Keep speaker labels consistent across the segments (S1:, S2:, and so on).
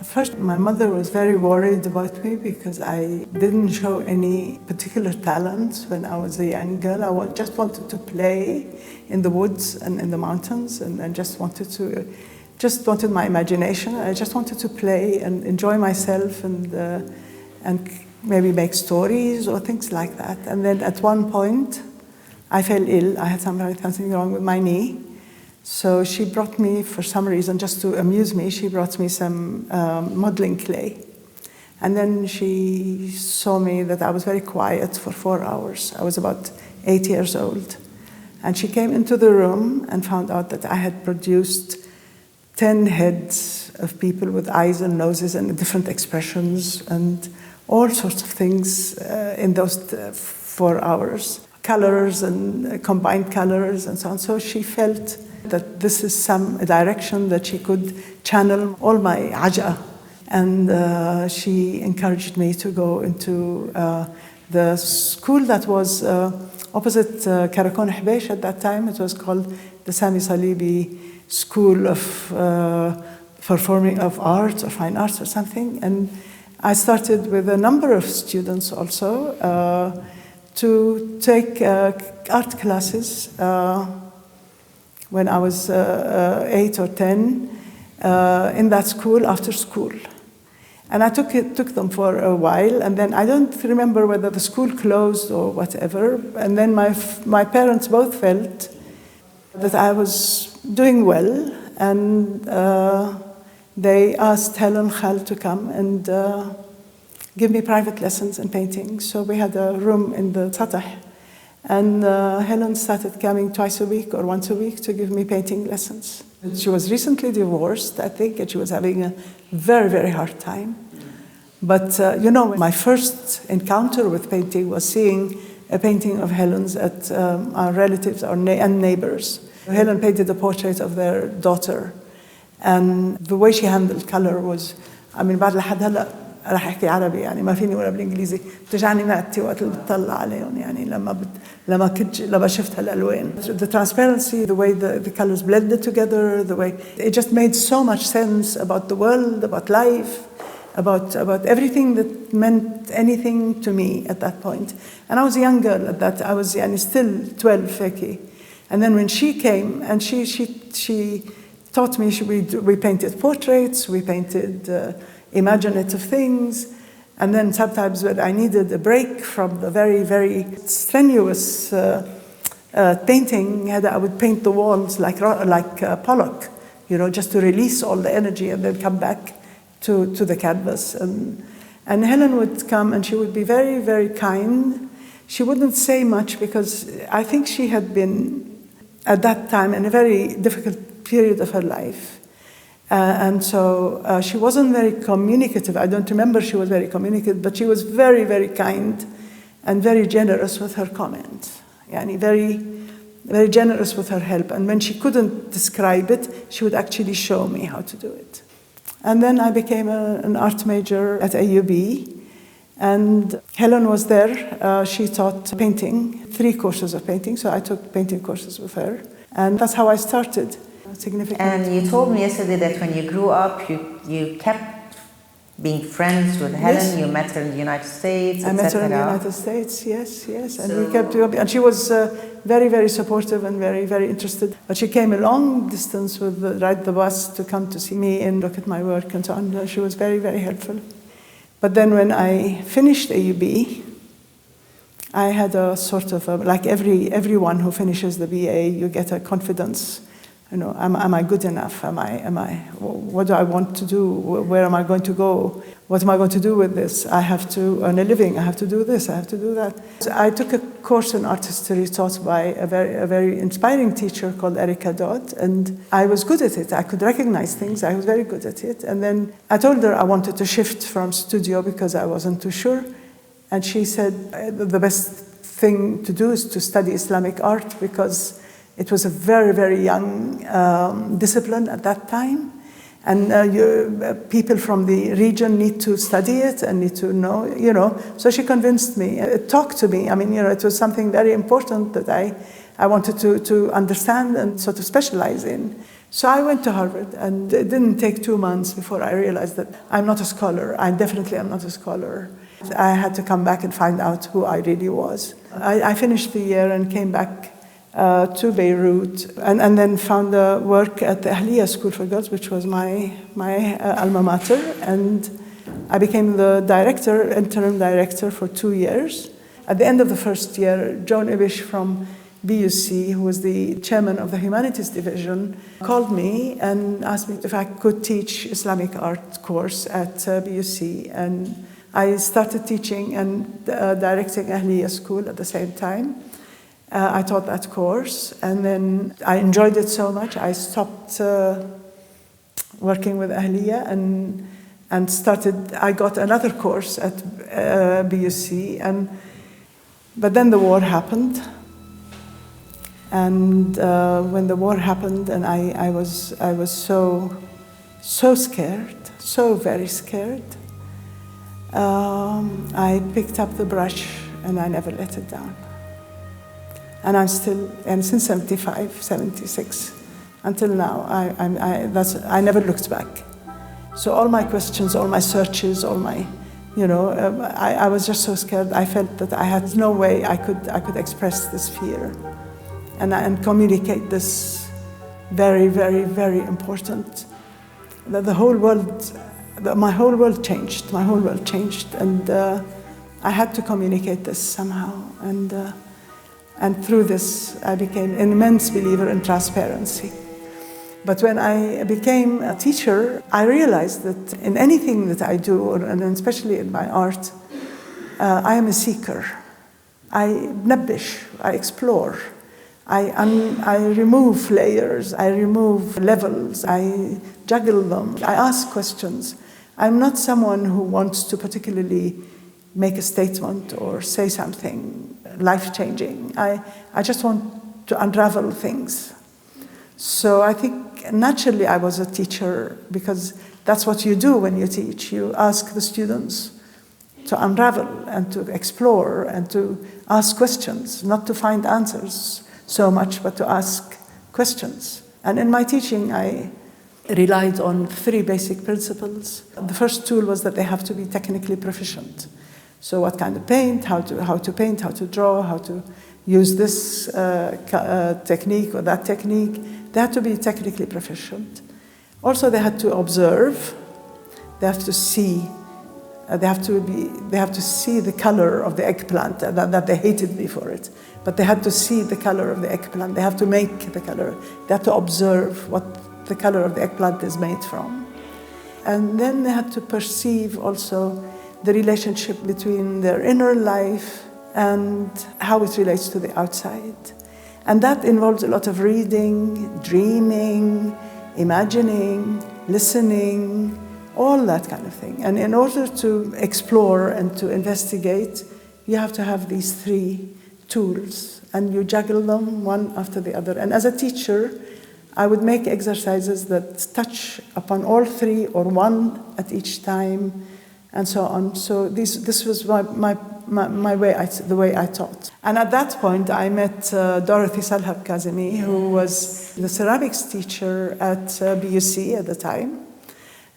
S1: First, my mother was very worried about me because I didn't show any particular talent when I was a young girl. I just wanted to play in the woods and in the mountains, and just wanted my imagination. I just wanted to play and enjoy myself and maybe make stories or things like that. And then at one point, I fell ill. I had something wrong with my knee. So she brought me, for some reason, just to amuse me, she brought me some modeling clay. And then she saw me that I was very quiet for 4 hours. I was about 8 years old. And she came into the room and found out that I had produced 10 heads of people with eyes and noses and different expressions and all sorts of things in those 4 hours. Colors and combined colors and so on. So she felt that this is some direction that she could channel all my aja. And she encouraged me to go into the school that was opposite Karakon Hbesh at that time. It was called the Sami Salibi School of Performing of Arts or Fine Arts or something. And I started with a number of students also to take art classes when I was 8 or 10 in that school after school. And I took them for a while, and then I don't remember whether the school closed or whatever. And then my parents both felt that I was doing well, and they asked Helen Khal to come and give me private lessons in painting. So we had a room in the Satah. And Helen started coming twice a week or once a week to give me painting lessons. She was recently divorced, I think, and she was having a very, very hard time. But, my first encounter with painting was seeing a painting of Helen's at our relatives and neighbors. Helen painted a portrait of their daughter. And the way she handled color was, بعد لحد هلا راح احكي عربي يعني ما فيني ولا بالانجليزي بتوجعني معدتي وقت اللي بتطلع عليهم يعني لما شفت هالالوان. The transparency, the way the colors blended together, the way it just made so much sense about the world, about life, about everything that meant anything to me at that point. And I was a young girl at that. I was still 12 فيكي. And then when she came and she taught me, we painted portraits, we painted imaginative things, and then sometimes when I needed a break from the very, very strenuous painting, I would paint the walls like Pollock, just to release all the energy and then come back to the canvas. And Helen would come and she would be very, very kind. She wouldn't say much because I think she had been at that time in a very difficult period of her life. And so she wasn't very communicative. I don't remember she was very communicative, but she was very, very kind and very generous with her comments. Very, very generous with her help. And when she couldn't describe it, she would actually show me how to do it. And then I became an art major at AUB. And Helen was there. She taught painting, 3 courses of painting. So I took painting courses with her. And that's how I started. Significant.
S2: And you told me yesterday that when you grew up, you kept being friends with Helen. Yes. You met her in the United States,
S1: I met her in the United States, yes. And we kept, and she was very, very supportive and very, very interested. But she came a long distance with ride the bus to come to see me and look at my work and so on. She was very, very helpful. But then when I finished AUB, I had a sort of like everyone who finishes the BA, you get a confidence. Am I good enough? What do I want to do? Where am I going to go? What am I going to do with this? I have to earn a living. I have to do this. I have to do that. So I took a course in art history taught by a very inspiring teacher called Erika Dodd, and I was good at it. I could recognize things. I was very good at it. And then I told her I wanted to shift from studio because I wasn't too sure. And she said the best thing to do is to study Islamic art because it was a very, very young discipline at that time. And people from the region need to study it and need to know, So she convinced me, talked to me. It was something very important that I wanted to understand and sort of specialize in. So I went to Harvard, and it didn't take 2 months before I realized that I'm not a scholar. I definitely am not a scholar. I had to come back and find out who I really was. I finished the year and came back to Beirut, and then found work at the Ahliya School for Girls, which was my alma mater, and I became the interim director for 2 years. At the end of the first year, Joan Ibish from BUC, who was the chairman of the Humanities Division, called me and asked me if I could teach Islamic art course at BUC. And I started teaching and directing Ahliya School at the same time. I taught that course, and then I enjoyed it so much, I stopped working with Ahliya and I got another course at BUC, but then the war happened. And when the war happened, and I was so scared, so very scared, I picked up the brush and I never let it down. And and since 75, 76, until now, I never looked back. So all my questions, all my searches, all my, I was just so scared. I felt that I had no way I could express this fear and communicate this very, very, very important. That my whole world changed. My whole world changed, and I had to communicate this somehow. And through this, I became an immense believer in transparency. But when I became a teacher, I realized that in anything that I do, and especially in my art, I am a seeker. I nebbish, I explore. I remove layers, I remove levels, I juggle them, I ask questions. I'm not someone who wants to particularly make a statement or say something life-changing. I just want to unravel things. So I think naturally I was a teacher, because that's what you do when you teach. You ask the students to unravel and to explore and to ask questions, not to find answers so much, but to ask questions. And in my teaching, I relied on 3 basic principles. The first tool was that they have to be technically proficient. So what kind of paint, how to paint, how to draw, how to use this technique or that technique. They had to be technically proficient. Also, they had to observe. They have to see. They have to see the color of the eggplant. That they hated me for it, but they had to see the color of the eggplant. They have to make the color. They have to observe what the color of the eggplant is made from, and then they had to perceive also the relationship between their inner life and how it relates to the outside. And that involves a lot of reading, dreaming, imagining, listening, all that kind of thing. And in order to explore and to investigate, you have to have these 3 tools, and you juggle them one after the other. And as a teacher, I would make exercises that touch upon all 3 or 1 at each time, and so on. So this was my way, the way I taught. And at that point, I met Dorothy Salhab-Kazemi, who was the ceramics teacher at BUC at the time.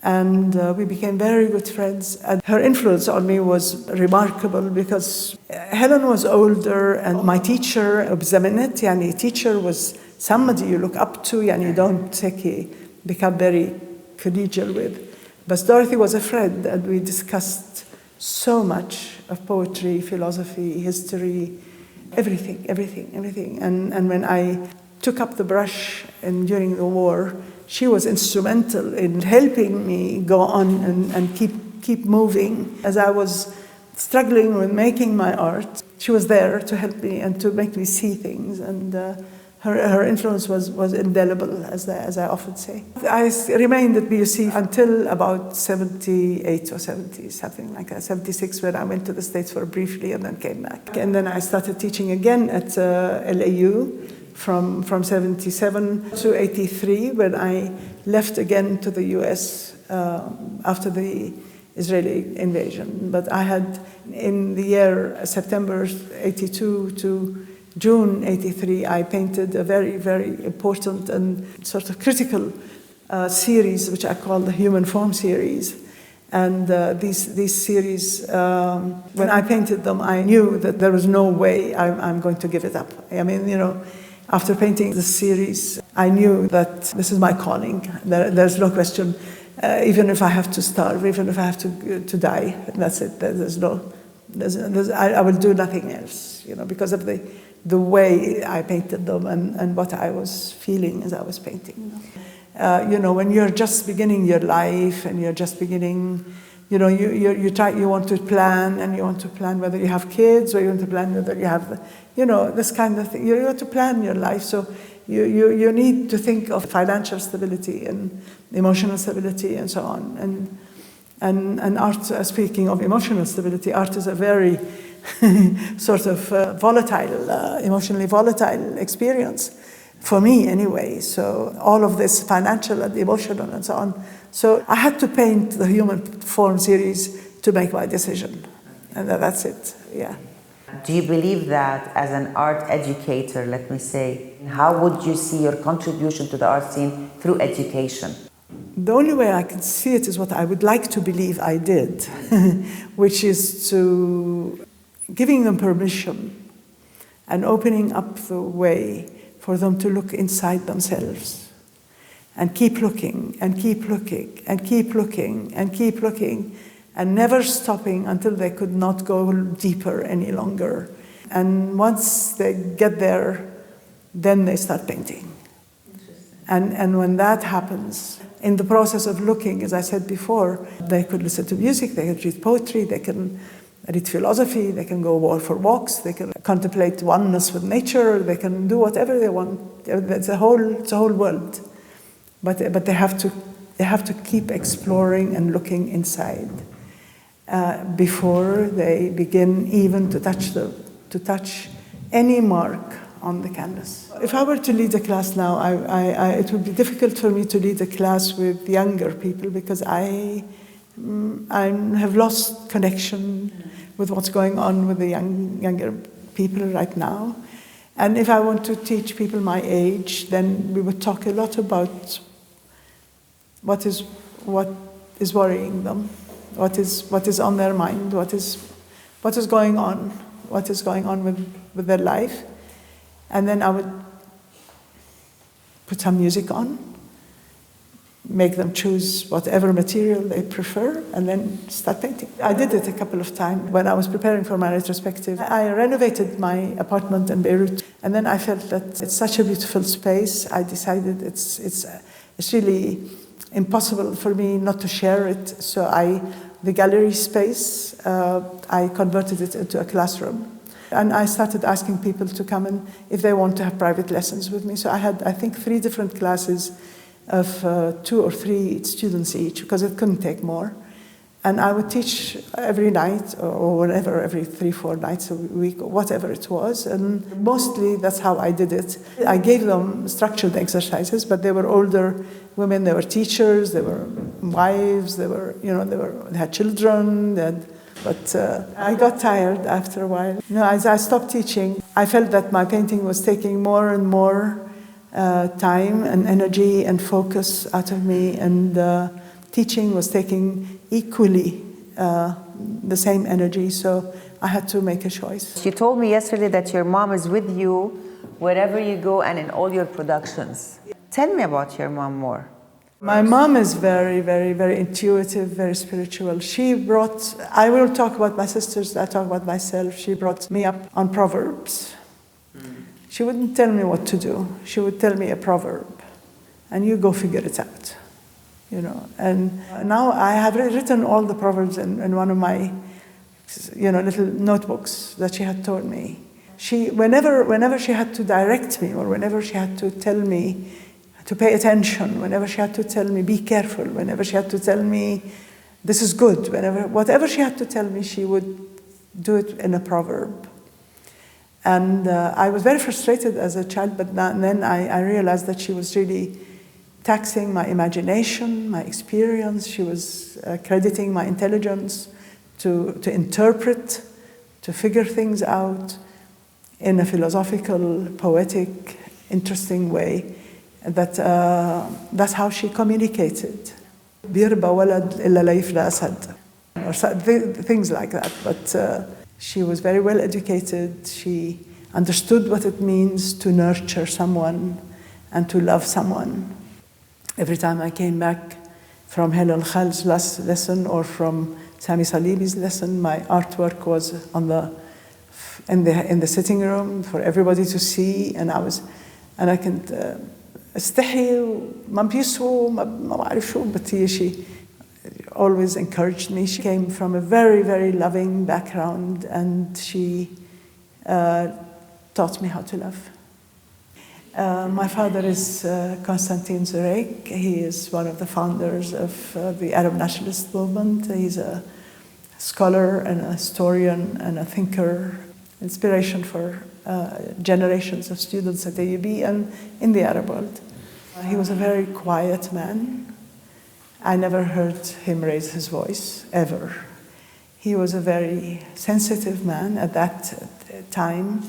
S1: And we became very good friends. And her influence on me was remarkable, because Helen was older, and my teacher, Bzamenet, teacher was somebody you look up to, you don't become very collegial with. But Dorothy was a friend, and we discussed so much of poetry, philosophy, history, everything. And when I took up the brush during the war, she was instrumental in helping me go on and keep moving. As I was struggling with making my art, she was there to help me and to make me see things. And her influence was indelible, as I often say. I remained at BUC until about 78 or 70, something like that, 76, when I went to the States for briefly and then came back. And then I started teaching again at LAU from 77 to 83, when I left again to the US after the Israeli invasion. But I had, in the year September 82 to June 83, I painted a very, very important and sort of critical series, which I call the Human Form series. And these series, when I painted them, I knew that there was no way I'm going to give it up. I mean, you know, after painting the series, I knew that this is my calling. There's no question. Even if I have to starve, even if I have to die, that's it. I will do nothing else, you know, because of the way I painted them and what I was feeling as I was painting. You know, when you're just beginning your life and you're just beginning, you know, you want to plan, and you want to plan whether you have kids, or you want to plan whether you have, you know, this kind of thing. You want to plan your life, so you need to think of financial stability and emotional stability and so on. And art, speaking of emotional stability, art is a very sort of volatile, emotionally volatile experience. For me, anyway. So all of this financial and emotional and so on. So I had to paint the Human Form series to make my decision. And that's it, yeah.
S2: Do you believe that as an art educator, let me say, how would you see your contribution to the art scene through education?
S1: The only way I can see it is what I would like to believe I did, which is to giving them permission and opening up the way for them to look inside themselves and keep looking and keep looking and keep looking and keep looking and never stopping until they could not go deeper any longer. And once they get there, then they start painting. And when that happens, in the process of looking, as I said before, they could listen to music, they could read poetry, they can read philosophy, they can go for walks, they can contemplate oneness with nature, they can do whatever they want. It's a whole world. But they have to keep exploring and looking inside before they begin even to touch any mark on the canvas. If I were to lead a class now, it would be difficult for me to lead a class with younger people because I have lost connection with what's going on with the younger people right now. And if I want to teach people my age, then we would talk a lot about what is worrying them, what is on their mind, what is going on with their life. And then I would put some music on, make them choose whatever material they prefer, and then start painting. I did it a couple of times when I was preparing for my retrospective. I renovated my apartment in Beirut, and then I felt that it's such a beautiful space. I decided it's really impossible for me not to share it. So the gallery space, I converted it into a classroom. And I started asking people to come in if they want to have private lessons with me. So I had, I think, 3 different classes of 2 or 3 students each, because it couldn't take more. And I would teach every night, or whatever, every 3-4 nights a week, or whatever it was. And mostly that's how I did it. I gave them structured exercises, but they were older women, they were teachers, they were wives, they had children, but I got tired after a while. As I stopped teaching, I felt that my painting was taking more and more time and energy and focus out of me, and teaching was taking equally the same energy, so I had to make a choice.
S2: You told me yesterday that your mom is with you wherever you go and in all your productions. Tell me about your mom more.
S1: My mom is very, very, very intuitive, very spiritual. I will talk about my sisters, I talk about myself. She brought me up on proverbs. She wouldn't tell me what to do. She would tell me a proverb, and you go figure it out, And now I have written all the proverbs in one of my, little notebooks that she had told me. Whenever she had to direct me, or whenever she had to tell me to pay attention, whenever she had to tell me, be careful, whenever she had to tell me, this is good, whatever she had to tell me, she would do it in a proverb. And I was very frustrated as a child, but then I realized that she was really taxing my imagination, my experience. She was crediting my intelligence to interpret, to figure things out in a philosophical, poetic, interesting way. That's how she communicated. بيربى ولد إلا لا يفلى أسد, or things like that. But she was very well educated. She understood what it means to nurture someone and to love someone. Every time I came back from Helen Khal's lesson or from Sami Salibi's lesson, my artwork was in the sitting room for everybody to see, and I كنت استحي وما بيسووا ما بعرف شو, but she always encouraged me. She came from a very, very loving background, and she taught me how to love. My father is Constantine Zurayk. He is one of the founders of the Arab nationalist movement. He's a scholar and a historian and a thinker, inspiration for generations of students at AUB and in the Arab world. He was a very quiet man. I never heard him raise his voice, ever. He was a very sensitive man at that time.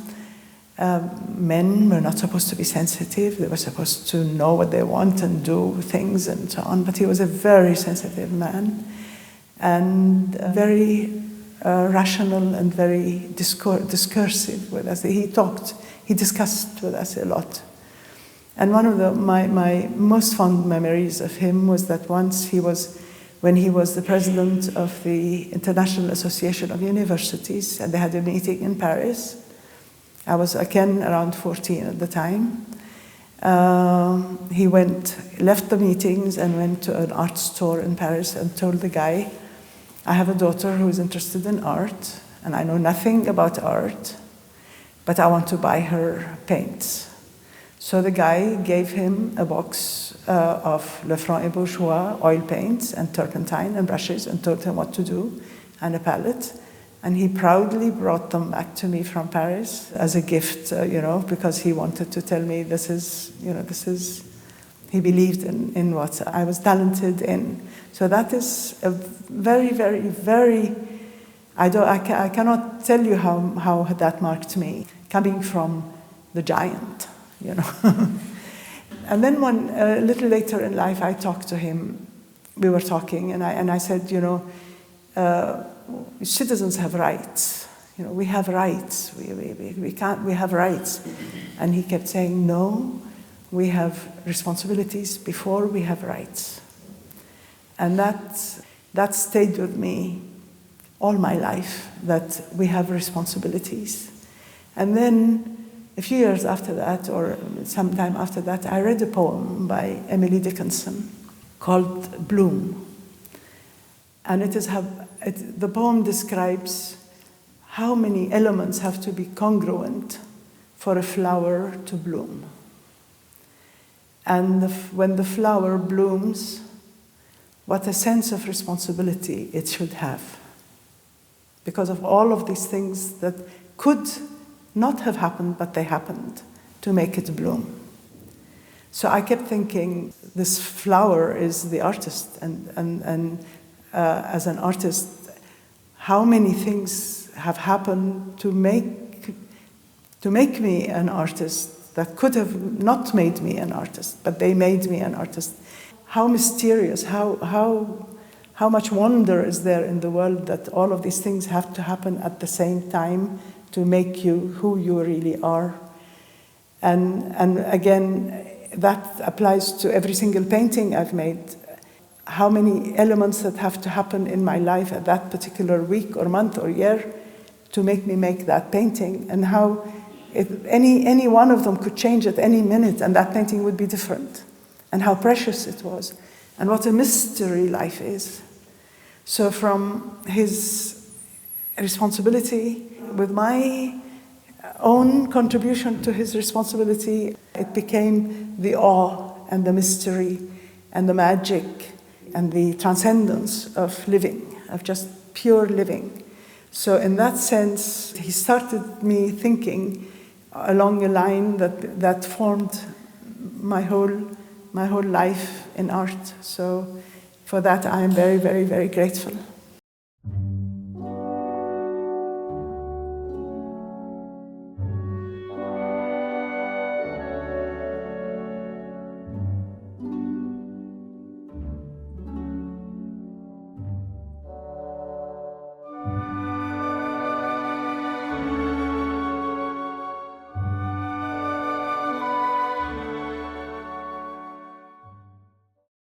S1: Men were not supposed to be sensitive. They were supposed to know what they want and do things and so on. But he was a very sensitive man and very rational and very discursive with us. He discussed with us a lot. And one of my most fond memories of him was that once when he was the president of the International Association of Universities, and they had a meeting in Paris. I was again around 14 at the time. He left the meetings and went to an art store in Paris and told the guy, I have a daughter who is interested in art, and I know nothing about art, but I want to buy her paints. So the guy gave him a box of Le Franc et Bourgeois oil paints and turpentine and brushes and told him what to do, and a palette. And he proudly brought them back to me from Paris as a gift, because he wanted to tell me he believed in what I was talented in. So that is a very, very, very, I cannot tell you how that marked me, coming from the giant, And then a little later in life, I talked to him. We were talking, and I said, citizens have rights. We have rights. We have rights. And he kept saying, no, we have responsibilities before we have rights. And that stayed with me all my life, that we have responsibilities. And then a few years after that, or sometime after that, I read a poem by Emily Dickinson called Bloom. And the poem describes how many elements have to be congruent for a flower to bloom. And when the flower blooms, what a sense of responsibility it should have. Because of all of these things that could not have happened, but they happened to make it bloom. So I kept thinking, this flower is the artist, and as an artist, how many things have happened to make me an artist that could have not made me an artist, but they made me an artist. How mysterious, how much wonder is there in the world that all of these things have to happen at the same time to make you who you really are. And again, that applies to every single painting I've made. How many elements that have to happen in my life at that particular week or month or year to make me make that painting, and how any one of them could change at any minute and that painting would be different, and how precious it was, and what a mystery life is. So from his responsibility, with my own contribution to his responsibility, it became the awe and the mystery and the magic and the transcendence of living, of just pure living. So in that sense, he started me thinking along a line that formed my whole life in art. So for that, I am very, very, very grateful.